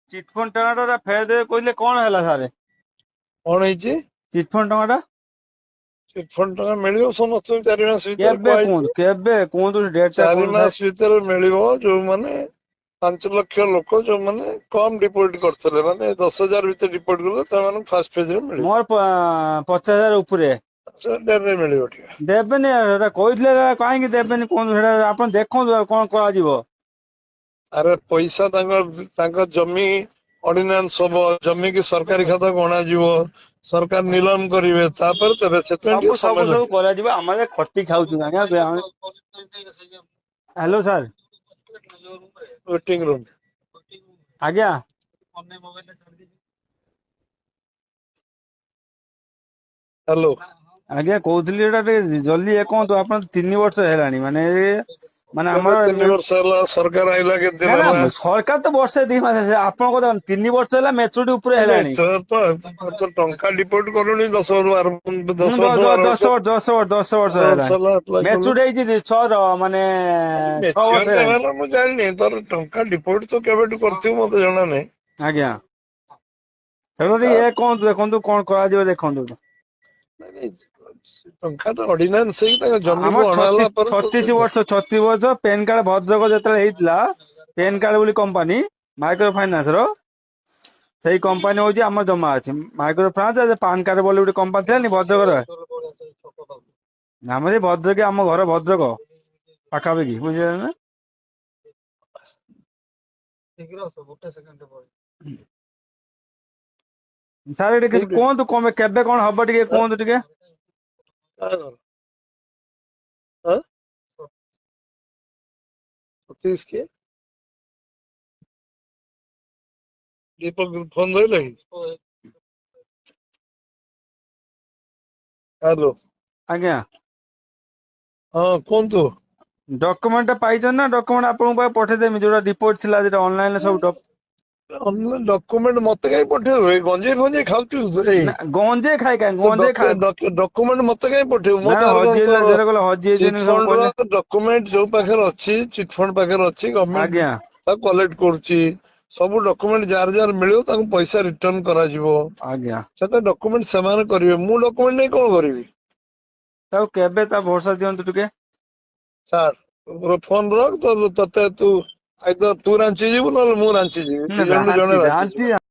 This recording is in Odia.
ଚିଟଫଣ୍ଡ ଟଙ୍କାଟା ଫେର ଦେବେ କହିଲେ କଣ ହେଲା ସାର୍? କଣ ହେଇଛି? ଚିଟଫଣ୍ଡ ଟଙ୍କାଟା ଚିଟଫଣ୍ଡ ଟଙ୍କା ମିଳିବ ସମସ୍ତଙ୍କୁ 4 ମାସ ଭିତରେ କେବେ କୁହାଯାଇଛି। କୁହନ୍ତୁ ଡେଟ୍ ଟା 4 କୁହନ୍ତୁ ସାର୍। ମାସ ଭିତରେ ମିଳିବ। ଯୋଉମାନେ 5 ଲକ୍ଷ ଲୋକ ଯୋଉମାନେ କମ ଡିପୋଜିଟ୍ କରିଥିଲେ, ମାନେ 10,000 ଭିତରେ ଡିପୋଜିଟ୍ କଲେ, ସେମାନଙ୍କୁ ଫାଷ୍ଟ ଫେଜ ରେ ମିଳିବ। ମୋର 50,000 ଉପରେ ଡେରିରେ ମିଳିବ ଟିକେ। ଦେବେନି। ସେଟା କହିଥିଲେ କାହିଁକି ଦେବେନି କୁହନ୍ତୁ? ସେଟା ଆପଣ ଦେଖନ୍ତୁ ଆଉ କଣ କରାଯିବ। ଆରେ ପଇସା ତାଙ୍କ ଜମି ଅର୍ଡିନାନ୍ସ ହବ, ଜମି କି ସରକାରୀ ଖାତାକୁ ଅଣାଯିବ, ସରକାର ନିଲାମ କରିବେ, ତାପରେ ଦେବେ। ସେଥିପାଇଁ ଟିକେ ସମୟ ସବୁ ଲାଗିବ। କରାଯିବ। ଆମେ ଖଟି ଖାଉଛୁ ଆଜ୍ଞା। Hello sir. Waiting room. ଆଜ୍ଞା ହ୍ୟାଲୋ। ଆଜ୍ଞା କହୁଥିଲି ଏଇଟା ଟିକେ ଜଲ୍ଦି କୁହନ୍ତୁ। ଆପଣ 3 ବର୍ଷ ହେଲାଣି ମାନେ କେବେ ଆମର 3 ବର୍ଷ ହେଲା? ସରକାର ଆଇଲା କେତେ ନା ଦିନ ନା ହେଲା? ସରକାର ତ ବର୍ଷେ 2 ମାସ ଆପଣଙ୍କ କଥା 3 ବର୍ଷ ହେଲା ମେଚୁରିଟି ଉପରେ ହେଲାଣି। ତ ଟଙ୍କା ଡିପୋଜିଟ୍ କଲୁଣି 10 ବର୍ଷ 12 10 ବର୍ଷ ହେଲାଣି। ହେଲା ଆପ୍ଲାଏ କଲୁଣି। ମେଚୁରିଟି ହେଇଛି 6 ମାନେ 6 ବର୍ଷ ମେଚିଓର କେବେ ହେଲାଣି। ହେଲା ମୁଁ ଜାଣିନି। ତୋର ଟଙ୍କା ଡିପୋଜିଟ୍ ତ କେବେଠୁ କରିଥିବୁ ମତେ ଜଣା ନାହିଁ। ଆଜ୍ଞା ତେଣୁ କୁହନ୍ତୁ, ଦେଖନ୍ତୁ କଣ କରାଯିବ ଦେଖନ୍ତୁ। ଟଙ୍କା ତ ଅର୍ଡିନାନ୍ସ ହେଇକି ତାଙ୍କ ଜମିକୁ ଆମର ଅଣା ହେଲା ପରେ ତ 36 ବର୍ଷ ପେନ୍ କାର୍ଡ ଭଦ୍ରକ ଯେତେବେଳେ ହେଇଥିଲା, ପେନ୍ କାର୍ଡ ବୋଲି କମ୍ପାନୀ ମାଇକ୍ରୋ ଫାଇନାନ୍ସ ର, ସେଇ କମ୍ପାନୀ ହଉଛି ଆମର ଜମା ଅଛି। ମାଇକ୍ରୋ ଫାଇନାନ୍ସ ପାନ୍ କାର୍ଡ ବୋଲି ଗୋଟେ କମ୍ପାନୀ ଥିଲା ଭଦ୍ରକର। ଆମେ ସେଇ ଭଦ୍ରକ, ଆମ ଘର ଭଦ୍ରକ ପାଖାପାଖି, ବୁଝିଲେ ନା। ସାର୍ ଏଠି କିଛି କୋଉଠି? କୁହନ୍ତୁ, କେବେ କଣ ହବ ଟିକେ କୁହନ୍ତୁ ଟିକେ। ସତୀଶ କିଏ? ଦୀପକ ଫୋନ ଧରିଲା କି? ହ୍ୟାଲୋ। ଆଜ୍ଞା ହଁ କୁହନ୍ତୁ। ଡକ୍ୟୁମେଣ୍ଟ ଟା ପାଇଛନ୍ତି ନା? ଡକ୍ୟୁମେଣ୍ଟ ଆପଣଙ୍କୁ ପଠେଇଦେମି, ଯୋଉଟା ଡିପୋଜିଟ୍ ଥିଲା ସେଟା ଅନଲାଇନରେ ସବୁ। ଡକ୍ୟୁମେଣ୍ଟ ମତେ କାହିଁ ପଠେଇବୁ? ଏଇ ଗଞ୍ଜେଇ ଫଞ୍ଜେଇ ଖାଉଛୁ? ନା ଗଞ୍ଜେଇ ଗଞ୍ଜେଇ ଖାଇ ଡକ୍ୟୁମେଣ୍ଟ ମତେ କାହିଁ ପଠେଇବୁ? ମୋ ନା ପାଖରେ କଣ ହଜିଲା ତୋର ଯେଟା କହିଲେ ହଜିଯାଇଛନ୍ତି ସବୁ ଚିଟଫଣ୍ଡ କହିଲେ। ର ଡକ୍ୟୁମେଣ୍ଟ ଯୋଉ ପାଖରେ ଅଛି, ଚିଟଫଣ୍ଡ ପାଖରେ ଅଛି, ଗଭର୍ଣ୍ଣମେଣ୍ଟ ଆଜ୍ଞା ତାକୁ କଲେକ୍ଟ କରୁଛି। ସବୁ ଡକ୍ୟୁମେଣ୍ଟ ଯାହାର ଯାହାର ମିଳିବ ତାଙ୍କୁ ପଇସା ରିଟର୍ନ କରାଯିବ। ଆଜ୍ଞା ସେଟା ଡକ୍ୟୁମେଣ୍ଟ ସେମାନେ କରିବେ। ମୁଁ ଡକ୍ୟୁମେଣ୍ଟ ନେଇ କଣ କରିବି? ତାକୁ କେବେ ତା ଭରସା ଦିଅନ୍ତୁ ଟିକେ। ସାର୍ ଫୋନ ରଖ। ତତେ ତୁ ଆଇଦର ତୁ ରାଞ୍ଚି ଯିବୁ, ନହେଲେ ମୁଁ ରାଞ୍ଚି ଯିବି। ଦି ଜଣରୁ ଜଣେ ରାଞ୍ଚି ଯିବ।